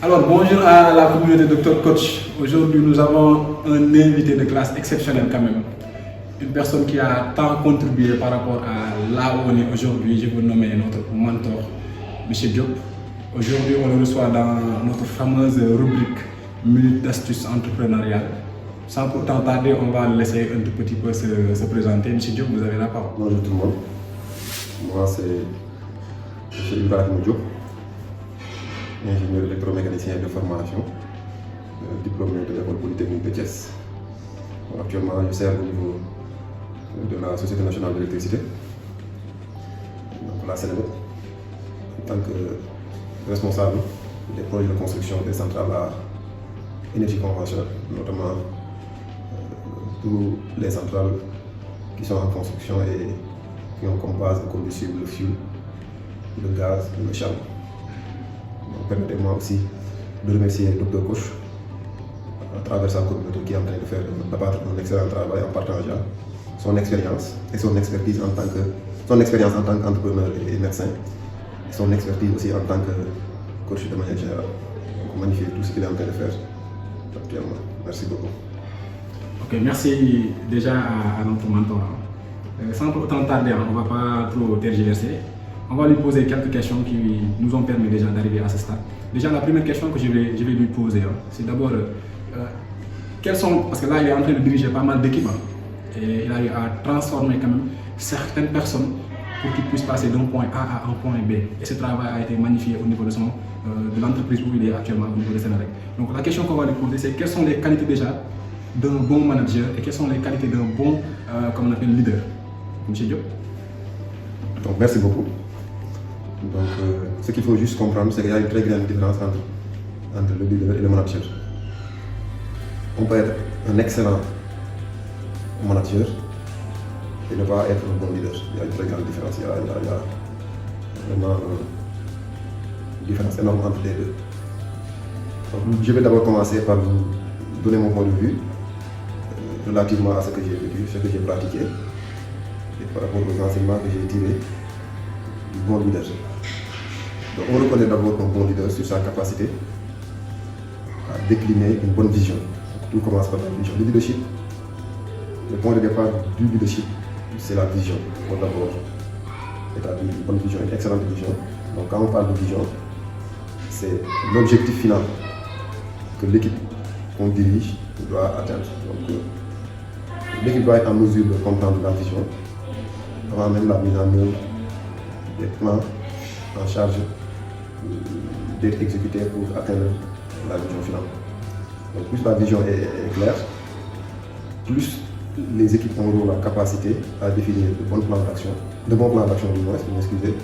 Alors bonjour à la communauté Dr Coach. Aujourd'hui nous avons un invité de classe exceptionnel quand même. Une personne qui a tant contribué par rapport à là où on est aujourd'hui. Je veux nommer notre mentor, M. Diop. Aujourd'hui on le reçoit dans notre fameuse rubrique Minute d'astuce entrepreneuriale. Sans pourtant tarder, on va le laisser un tout petit peu se présenter. M. Diop, vous avez la parole. Bonjour tout le monde. Moi c'est M. Ibrahim Diop, ingénieur électromécanicien de formation, diplômé de l'école polytechnique de Thiès. Actuellement, je sers au niveau de la Société nationale d'électricité, donc la Sénélec, en tant que responsable des projets de construction des centrales à énergie conventionnelle, notamment toutes les centrales qui sont en construction et qui ont comme base de combustible le fioul, le gaz, le charbon. Permettez-moi aussi de remercier le Dr Coach à travers sa communauté qui est en train d'abattre un excellent travail en partageant son expérience et son expertise en tant qu'entrepreneur et médecin, et son expertise aussi en tant que coach de manière générale. Donc magnifier tout ce qu'il est en train de faire actuellement. Merci beaucoup. Ok, merci déjà à notre mentor. Sans pour autant tarder, on ne va pas trop tergiverser. On va lui poser quelques questions qui nous ont permis déjà d'arriver à ce stade. Déjà, la première question que je vais lui poser, c'est d'abord, quels sont, parce que là, il est en train de diriger pas mal d'équipes, et il a eu à transformer quand même certaines personnes pour qu'ils puissent passer d'un point A à un point B. Et ce travail a été magnifié au niveau de l'entreprise où il est actuellement, au niveau de Sénélec. Donc la question qu'on va lui poser, c'est quelles sont les qualités déjà d'un bon manager et quelles sont les qualités d'un bon, comme on appelle, leader. Monsieur Diop. Donc merci beaucoup. Donc, ce qu'il faut juste comprendre, c'est qu'il y a une très grande différence entre le leader et le manager. On peut être un excellent manager et ne pas être un bon leader. Il y a une très grande différence. Il y a vraiment une différence énorme entre les deux. Donc, je vais d'abord commencer par vous donner mon point de vue relativement à ce que j'ai vécu, ce que j'ai pratiqué et par rapport aux enseignements que j'ai tirés du bon leader. Donc on reconnaît d'abord un bon leader sur sa capacité à décliner une bonne vision. Tout commence par la vision. Le leadership, le point de départ du leadership, c'est la vision. Il faut d'abord établir une bonne vision, une excellente vision. Donc quand on parle de vision, c'est l'objectif final que l'équipe qu'on dirige doit atteindre. Donc l'équipe doit être en mesure de comprendre la vision avant même la mise en œuvre des plans en charge d'être exécutés pour atteindre la vision finale. Donc plus la vision est claire, plus les équipes auront la capacité à définir de bons plans d'action du moins, m'excusez,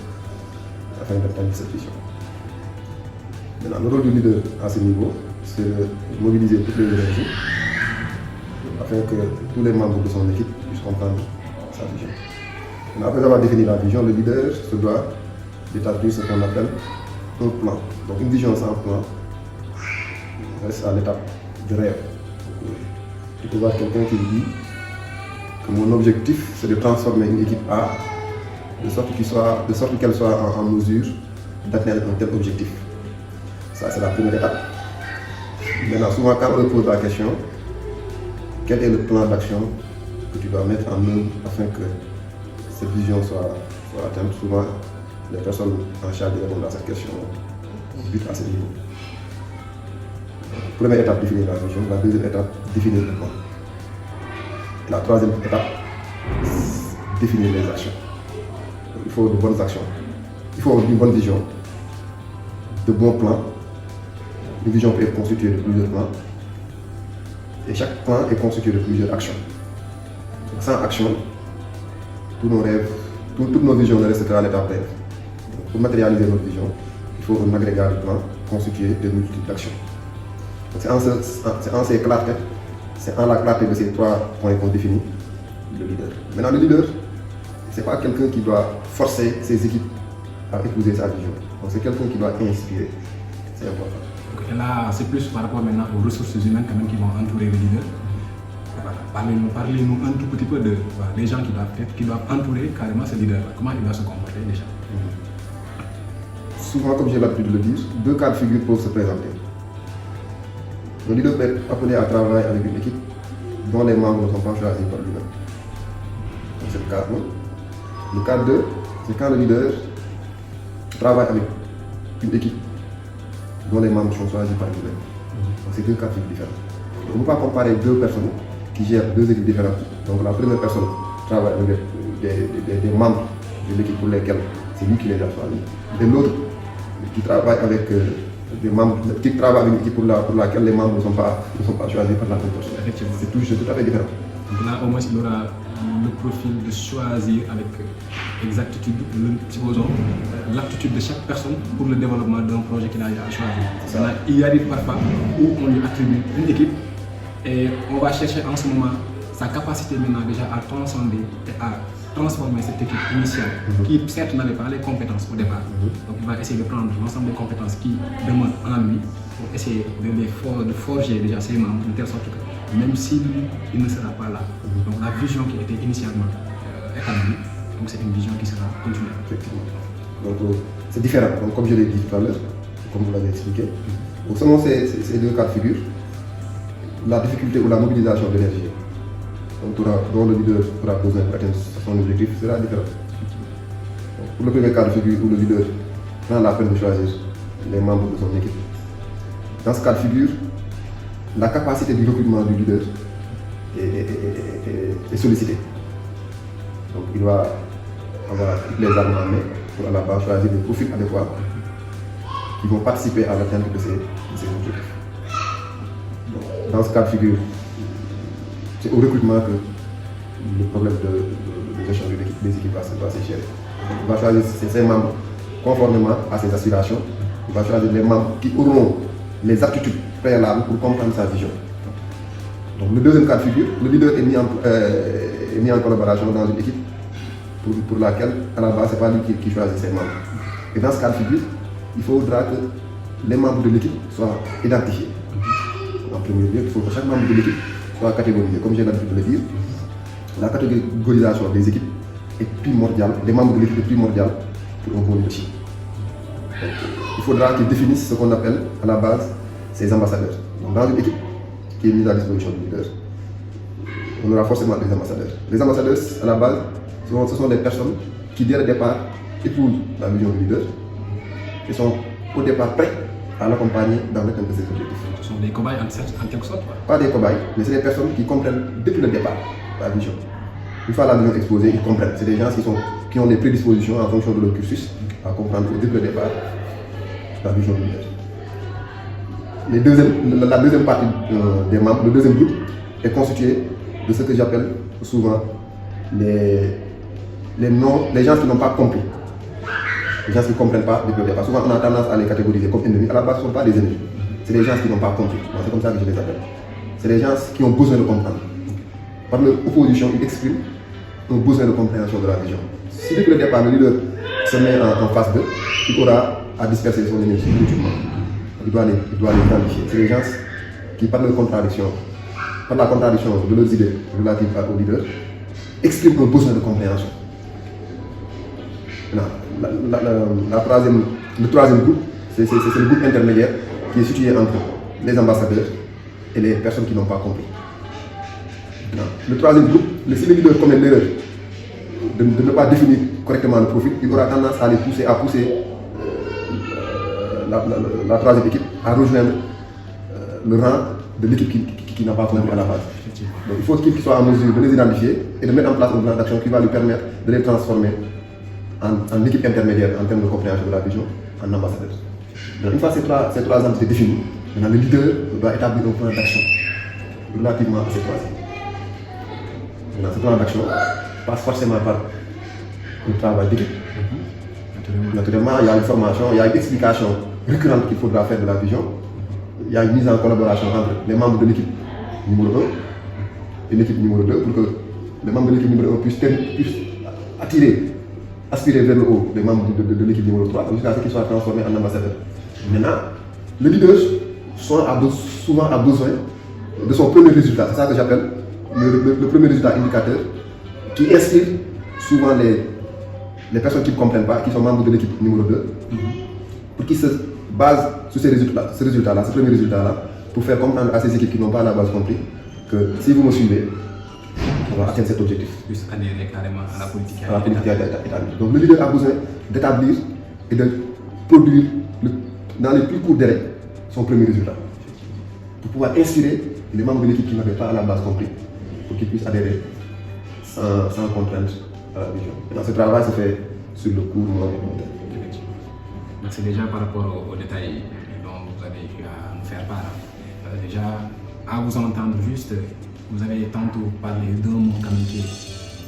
afin d'atteindre cette vision. Maintenant, le rôle du leader à ce niveau, c'est de mobiliser toutes les énergies afin que tous les membres de son équipe puissent comprendre sa vision. Maintenant, après avoir défini la vision, le leader se doit d'établir ce qu'on appelle un plan. Donc une vision sans plan reste à l'étape de rêve. Tu peux voir quelqu'un qui dit que mon objectif c'est de transformer une équipe A de sorte qu'elle soit en mesure d'atteindre un tel objectif. Ça c'est la première étape. Maintenant souvent quand on pose la question, quel est le plan d'action que tu dois mettre en œuvre afin que cette vision soit atteinte, souvent les personnes en charge de répondre à cette question butent à ce niveau. Première étape, définir la vision. La deuxième étape, définir le plan. Et la troisième étape, définir les actions. Donc, il faut de bonnes actions. Il faut une bonne vision, de bons plans. Une vision peut être constituée de plusieurs plans. Et chaque plan est constitué de plusieurs actions. Donc, sans action, tous nos rêves, toutes nos visions ne restent qu'à l'étape rêve. Pour matérialiser notre vision, il faut un agrégat de plans constitué de multitudes d'actions. C'est en la clarté de ces trois points qu'on définit le leader. Maintenant, le leader, ce n'est pas quelqu'un qui doit forcer ses équipes à épouser sa vision. Donc c'est quelqu'un qui doit inspirer. C'est important. Donc, là, c'est plus par rapport maintenant aux ressources humaines quand même qui vont entourer le leader. Parlez-nous un tout petit peu des gens qui doivent entourer carrément ce leader. Comment il doit se comporter déjà? Souvent, comme j'ai l'habitude de le dire, deux cas de figure peuvent se présenter. Le leader peut être appelé à travailler avec une équipe dont les membres ne sont pas choisis par lui-même. C'est le cas 1. Le cas 2, c'est quand le leader travaille avec une équipe dont les membres sont choisis par lui-même. Donc c'est deux cas de figure différents. On ne peut pas comparer deux personnes qui gèrent deux équipes différentes. Donc la première personne travaille avec des membres de l'équipe pour lesquels c'est lui qui les a choisis. Et l'autre qui travaille avec des membres, qui travaille avec une équipe pour laquelle les membres ne sont pas choisis par la même personne. Effectivement. C'est tout à fait différent. Donc là, au moins, il aura le profil de choisir avec exactitude, supposons, l'aptitude de chaque personne pour le développement d'un projet qu'il a choisi. Là, il arrive parfois où on lui attribue une équipe et on va chercher en ce moment sa capacité maintenant déjà à transcender et à transformer cette équipe initiale qui certes n'avait pas les compétences au départ. Donc il va essayer de prendre l'ensemble des compétences qui demeurent en lui pour essayer de forger déjà ses membres de telle sorte que même s'il ne sera pas là, donc la vision qui était initialement établie, donc c'est une vision qui sera continuelle. Effectivement. Donc c'est différent, donc, comme je l'ai dit tout à l'heure, comme vous l'avez expliqué. Selon ces deux cas de figure, la difficulté ou la mobilisation d'énergie dont le leader aura besoin pour atteindre son objectif sera différente. Donc, pour le premier cas de figure où le leader prend la peine de choisir les membres de son équipe, dans ce cas de figure, la capacité du recrutement du leader est sollicitée. Donc il doit avoir toutes les armes en main pour à la base choisir des profils adéquats qui vont participer à l'atteinte de ses objectifs. Donc, dans ce cas de figure, c'est au recrutement que le problème de gestion des équipes va se gérer. Il va choisir ses membres conformément à ses aspirations. Il va choisir les membres qui auront les aptitudes préalables pour comprendre sa vision. Donc le deuxième cas de figure, le leader est mis en collaboration dans une équipe pour laquelle, à la base, ce n'est pas lui qui choisit ses membres. Et dans ce cas de figure, il faudra que les membres de l'équipe soient identifiés. En premier lieu, il faut que chaque membre de l'équipe soit catégorisé. Comme j'ai l'habitude de le dire, la catégorisation des équipes est primordiale, des membres de l'équipe est primordiale pour un bon leadership. Donc, il faudra qu'ils définissent ce qu'on appelle à la base ses ambassadeurs. Donc, dans une équipe qui est mise à disposition du leader, on aura forcément des ambassadeurs. Les ambassadeurs, à la base, ce sont des personnes qui, dès le départ, épousent la vision du leader et sont au départ prêts à l'accompagner dans l'atteinte de ses objectifs. Ce sont des cobayes en quelque sorte. Pas des cobayes, mais c'est des personnes qui comprennent depuis le départ la vision. Une fois la vision exposée, ils comprennent. C'est des gens qui ont des prédispositions en fonction de leur cursus à comprendre depuis le départ la vision du leader. La deuxième partie des membres, le deuxième groupe, est constitué de ce que j'appelle souvent les gens qui n'ont pas compris. Les gens qui ne comprennent pas depuis le départ. Souvent, on a tendance à les catégoriser comme ennemis. À la base, ce ne sont pas des ennemis. C'est des gens qui n'ont pas compris. C'est comme ça que je les appelle. C'est des gens qui ont besoin de comprendre. Par leur opposition, ils expriment un besoin de compréhension de la vision. Si depuis le départ, le leader se met en face d'eux, il aura à disperser son énergie inutilement. Il doit les identifier. C'est des gens qui, par la contradiction de leurs idées relatives au leader, expriment un besoin de compréhension. Le troisième groupe, c'est le groupe intermédiaire qui est situé entre les ambassadeurs et les personnes qui n'ont pas compris. Le troisième groupe, si le leader commet l'erreur de ne pas définir correctement le profil, il aura tendance à pousser la troisième équipe à rejoindre le rang de l'équipe qui n'a pas compris à la base. Donc il faut qu'il soit en mesure de les identifier et de mettre en place un plan d'action qui va lui permettre de les transformer en équipe intermédiaire en termes de compréhension de la vision, en ambassadeur. Donc une fois ces trois entités définies, maintenant le leader doit établir un plan d'action relativement à ces trois entités. Maintenant ce plan d'action passe forcément par le travail d'équipe. Naturellement, il y a une formation, il y a une explication récurrente qu'il faudra faire de la vision. Il y a une mise en collaboration entre les membres de l'équipe numéro 1 et l'équipe numéro 2 pour que les membres de l'équipe numéro 1 puissent aspirer vers le haut les membres de l'équipe numéro 3 jusqu'à ce qu'ils soient transformés en ambassadeurs. Maintenant, le leader souvent a besoin de son premier résultat. C'est ça que j'appelle le premier résultat indicateur qui inspire souvent les personnes qui ne comprennent pas, qui sont membres de l'équipe numéro 2, pour qu'ils se basent sur ce premier résultat-là, pour faire comprendre à ces équipes qui n'ont pas à la base compris que si vous me suivez, on va atteindre cet objectif. Plus adhérer carrément à la politique. À la politique établie. Donc le leader a besoin d'établir et de produire dans les plus courts délais son premier résultat. Pour pouvoir inspirer les membres de l'équipe qui n'avaient pas à la base compris, pour qu'ils puissent adhérer sans contrainte à la vision. Et ce travail se fait sur le court, moyen et long terme. Merci déjà par rapport aux détails dont vous avez eu à nous faire part. Déjà, à vous entendre juste, vous avez tantôt parlé d'un mot qui est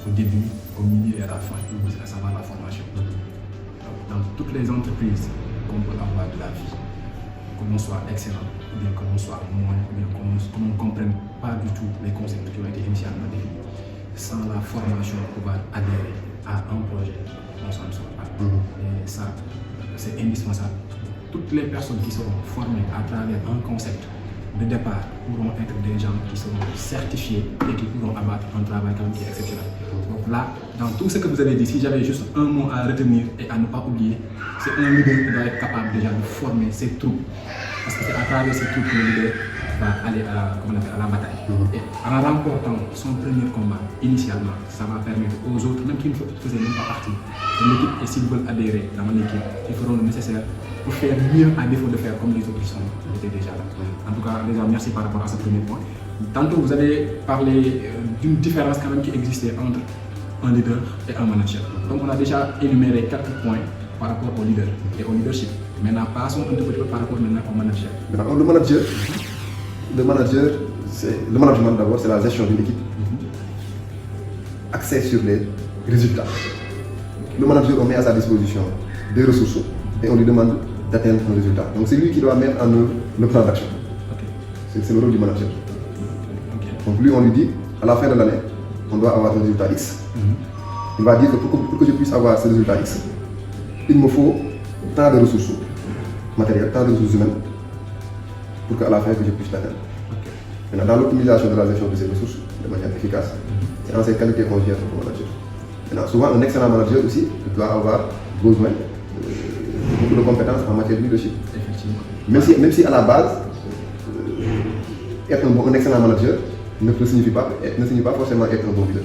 au début, au milieu et à la fin, à savoir la formation. Dans toutes les entreprises qu'on peut avoir de la vie, que l'on soit excellent, ou bien que l'on soit moins, ou bien que l'on ne comprenne pas du tout les concepts qui ont été initialement définis, sans la formation pour pouvoir adhérer à un projet, on s'en sort pas. Et ça, c'est indispensable. Toutes les personnes qui seront formées à travers un concept de départ pourront être des gens qui seront certifiés et qui pourront abattre un travail quand même qui est exceptionnel. Donc là, dans tout ce que vous avez dit, si j'avais juste un mot à retenir et à ne pas oublier, c'est un leader qui doit être capable déjà de former ses troupes. Parce que c'est à travers ces troupes que le leader va aller à la bataille. Et en remportant son premier combat, initialement, ça va permettre aux autres, même qui ne faisaient même pas partie de l'équipe, et s'ils veulent adhérer dans l'équipe, ils feront le nécessaire pour faire mieux à défaut de faire comme les autres qui étaient déjà là. En tout cas, déjà, merci par rapport à ce premier point. Tantôt, vous avez parlé d'une différence quand même qui existait entre un leader et un manager. Donc, on a déjà énuméré quelques points par rapport au leader et au leadership. Maintenant, passons un tout petit peu par rapport maintenant au manager. Maintenant, le management d'abord, c'est la gestion d'une équipe. Axé sur les résultats. Le manager, on met à sa disposition des ressources et on lui demande d'atteindre un résultat. Donc c'est lui qui doit mettre en œuvre le plan d'action. C'est le rôle du manager. Donc lui, on lui dit, à la fin de l'année, on doit avoir un résultat X. Il va dire que pour que je puisse avoir ce résultat X, il me faut tant de ressources matérielles, tant de ressources humaines, pour qu'à la fin, que je puisse l'atteindre. Maintenant, dans l'optimisation de la gestion de ces ressources de manière efficace, c'est en ces qualités qu'on gère le manager. Maintenant, souvent, un excellent manager aussi doit avoir besoin de beaucoup de compétences en matière de leadership. Même si à la base, être un excellent manager ne signifie pas forcément être un bon leader.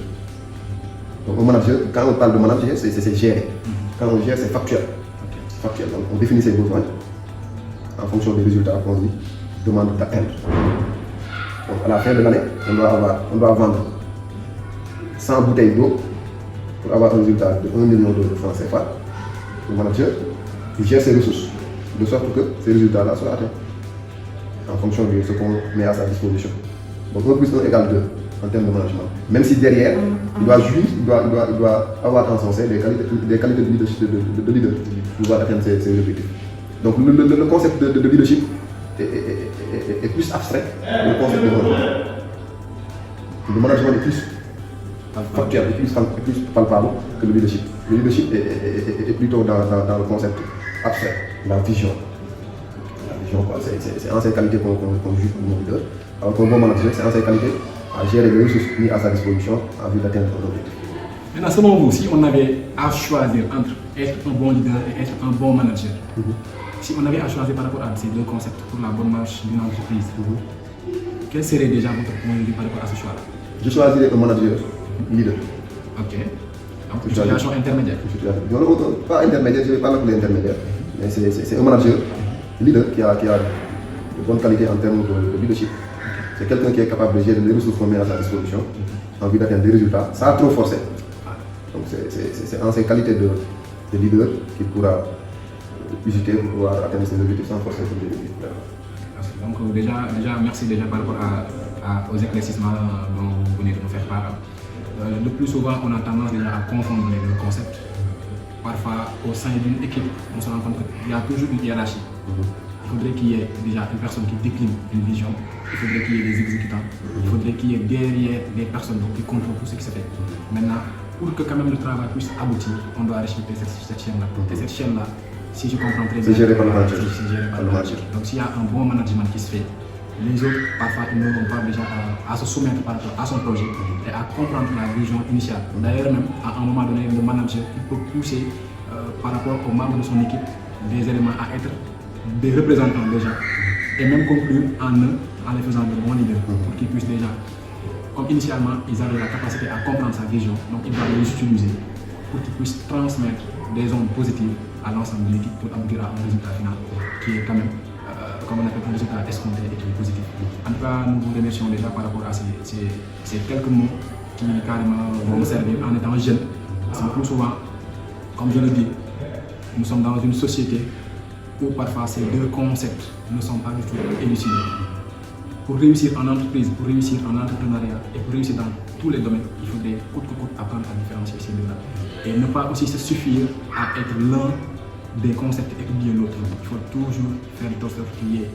Donc, un manager, quand on parle de manager, c'est gérer. Quand on gère, c'est factuel. Factuel. Donc, on définit ses besoins en fonction des résultats qu'on lui demande d'atteindre. Donc, à la fin de l'année, on doit vendre 100 bouteilles d'eau pour avoir un résultat de 1 million de francs CFA. Le manager, il gère ses ressources de sorte que ces résultats-là soient atteints en fonction de ce qu'on met à sa disposition. Donc 1 plus 1 égale 2 en termes de management. Même si derrière, il doit avoir en son sein des qualités de leadership de leader pour pouvoir atteindre ses objectifs. Donc le concept de leadership est plus abstrait que le concept de management. Le management est plus factuel, est plus palpable que le leadership. Le leadership est plutôt dans le concept abstrait, la vision. La vision, c'est en ces qualités qu'on juge comme un leader. Alors qu'un bon manager, c'est en ces qualités à gérer les ressources mises à sa disposition en vue d'atteindre un objectif. Maintenant, selon vous, si on avait à choisir entre être un bon leader et être un bon manager, si on avait à choisir par rapport à ces deux concepts pour la bonne marche d'une entreprise, quel serait déjà votre point de vue par rapport à ce choix-là? Je choisirais un manager leader. Ok. Donc, une situation intermédiaire. Non, pas intermédiaire, je ne vais pas l'appeler intermédiaire. Mais c'est un manager leader qui a de bonnes qualités en termes de leadership. C'est quelqu'un qui est capable de gérer les ressources qu'on met à sa disposition en vue d'atteindre des résultats sans trop forcer. Donc c'est en ces qualités de leader qu'il pourra visiter pour pouvoir atteindre ses objectifs sans forcer ses objectifs. Donc déjà, merci déjà par rapport aux éclaircissements dont vous venez de nous faire part. Le plus souvent, on a tendance déjà à confondre les deux concepts. Parfois, au sein d'une équipe, on se rend compte qu'il y a toujours une hiérarchie. Il faudrait qu'il y ait déjà une personne qui décline une vision, il faudrait qu'il y ait des exécutants, il faudrait qu'il y ait derrière des personnes qui contrôlent tout ce qui se fait. Maintenant, pour que quand même le travail puisse aboutir, on doit respecter cette chaîne-là. Et cette chaîne-là, si je comprends très bien, c'est géré par le manager. Donc s'il y a un bon management qui se fait, les autres, parfois, ils n'auront pas déjà à se soumettre par rapport à son projet et à comprendre la vision initiale. D'ailleurs, même à un moment donné, le manager peut pousser par rapport aux membres de son équipe des éléments à être des représentants déjà et même conclure en eux en les faisant de bons leaders pour qu'ils puissent déjà, comme initialement ils avaient la capacité à comprendre sa vision, donc ils doivent les utiliser pour qu'ils puissent transmettre des ondes positives à l'ensemble de l'équipe pour aboutir à un résultat final qui est quand même, comme on appelle, un résultat escompté et qui est positif. En tout cas, nous vous remercions déjà par rapport à ces quelques mots qui carrément vont me servir en étant jeune. Parce que plus souvent, comme je le dis, nous sommes dans une société où parfois ces deux concepts ne sont pas du tout élucidés. Pour réussir en entreprise, pour réussir en entrepreneuriat et pour réussir dans tous les domaines, il faudrait coûte que coûte apprendre à différencier ces deux-là. Et ne pas aussi se suffire à être l'un des concepts et oublier l'autre. Il faut toujours faire de sorte qu'il y ait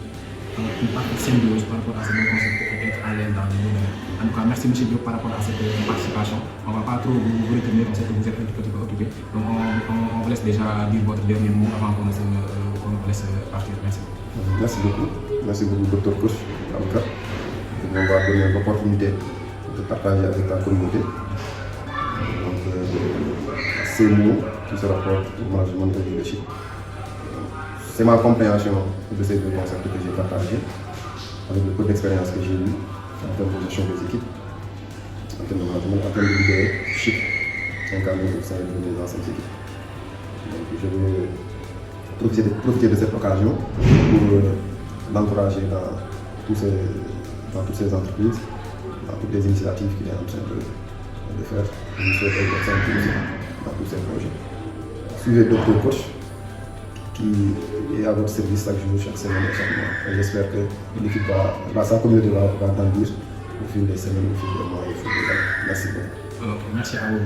une partie symbiose par rapport à ces deux concepts et être à l'aise dans les deux domaines. En tout cas, merci M. Diop par rapport à cette participation. On ne va pas trop vous retenir, on sait que vous êtes un petit peu occupé. Donc on vous laisse déjà dire votre dernier mot avant qu'on vous laisse partir. Merci. Merci beaucoup. Merci beaucoup, Dr Coach Aboubacar. On va donner l'opportunité de partager avec la communauté. Donc, ces mots qui se rapportent au management et au leadership. C'est ma compréhension de ces deux concepts que j'ai partagés, avec le peu d'expérience que j'ai eu en termes de gestion des équipes, en termes de management, en termes de leadership incarné au sein de mes anciennes équipes. Donc, je vais profiter de cette occasion pour l'encourager dans toutes ces entreprises, dans toutes les initiatives qu'il est en train de faire. Je vous souhaite une excellente réussite dans tous ces projets. Suivez Dr Coach qui est à votre service chaque jour, chaque semaine et chaque mois. Et j'espère que l'équipe sa communauté va grandir au fil des semaines, au fil des mois et au fil des années. Merci beaucoup. Merci à vous, M.